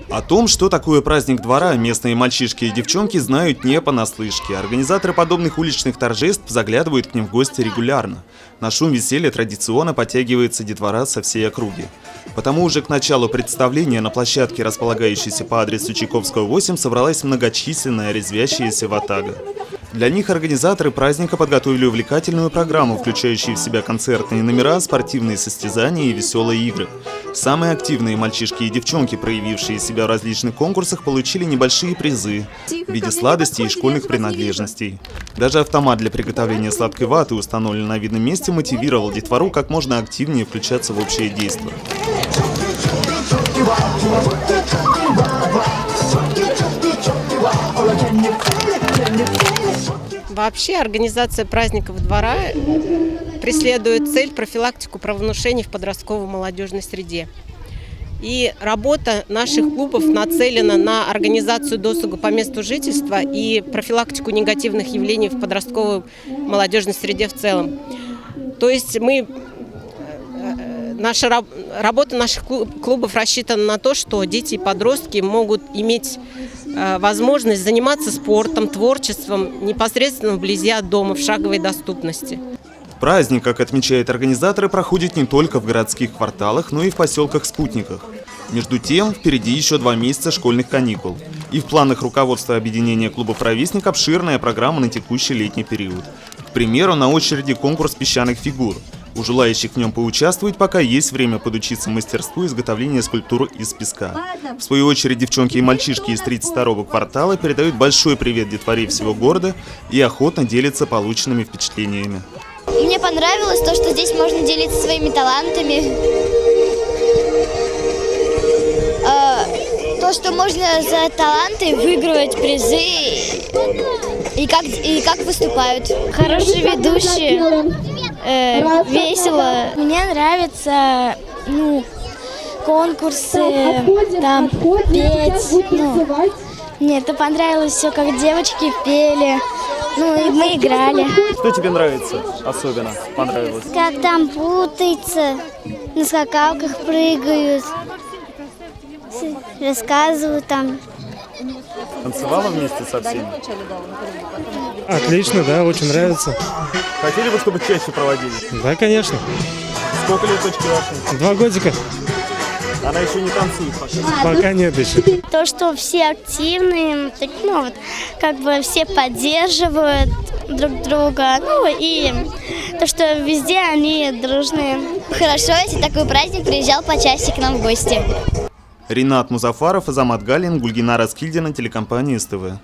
О том, что такое праздник двора, местные мальчишки и девчонки знают не понаслышке. Организаторы подобных уличных торжеств заглядывают к ним в гости регулярно. На шум веселья традиционно подтягивается детвора со всей округи. Потому уже к началу представления на площадке, располагающейся по адресу Чайковского, 8, собралась многочисленная резвящаяся ватага. Для них организаторы праздника подготовили увлекательную программу, включающую в себя концертные номера, спортивные состязания и веселые игры. Самые активные мальчишки и девчонки, проявившие себя в различных конкурсах, получили небольшие призы в виде сладостей и школьных принадлежностей. Даже автомат для приготовления сладкой ваты, установленный на видном месте, мотивировал детвору как можно активнее включаться в общее действие. Вообще организация праздников двора преследует цель профилактику правонарушений в подростковой молодежной среде. И работа наших клубов нацелена на организацию досуга по месту жительства и профилактику негативных явлений в подростковой молодежной среде в целом. То есть работа наших клубов рассчитана на то, что дети и подростки могут иметь возможность заниматься спортом, творчеством непосредственно вблизи от дома, в шаговой доступности. Праздник, как отмечают организаторы, проходит не только в городских кварталах, но и в поселках-спутниках. Между тем, впереди еще 2 месяца школьных каникул. И в планах руководства объединения клубов «Ровесник» обширная программа на текущий летний период. К примеру, на очереди конкурс песчаных фигур. У желающих в нем поучаствовать пока есть время подучиться мастерству изготовления скульптур из песка. В свою очередь, девчонки и мальчишки из 32-го квартала передают большой привет детворе всего города и охотно делятся полученными впечатлениями. Мне понравилось то, что здесь можно делиться своими талантами. То, что можно за таланты выигрывать призы и как выступают. Хорошие ведущие, весело. Мне нравятся конкурсы, там петь. Мне это понравилось все, как девочки пели. И мы играли. Что тебе нравится особенно? Понравилось? Как там путаются, на скакалках прыгают, рассказывают там. Танцевала вместе со всеми? Отлично, да, очень нравится. Хотели бы, чтобы чаще проводили? Да, конечно. Сколько лет дочке вашей? 2 годика. Она еще не танцует пока? Пока нет еще. То, что все активные, все поддерживают друг друга, и то, что везде они дружные. Хорошо, если такой праздник приезжал почаще к нам в гости. Ринат Музафаров, Азамат Галин, Гульгина Раскильдина, телекомпания СТВ.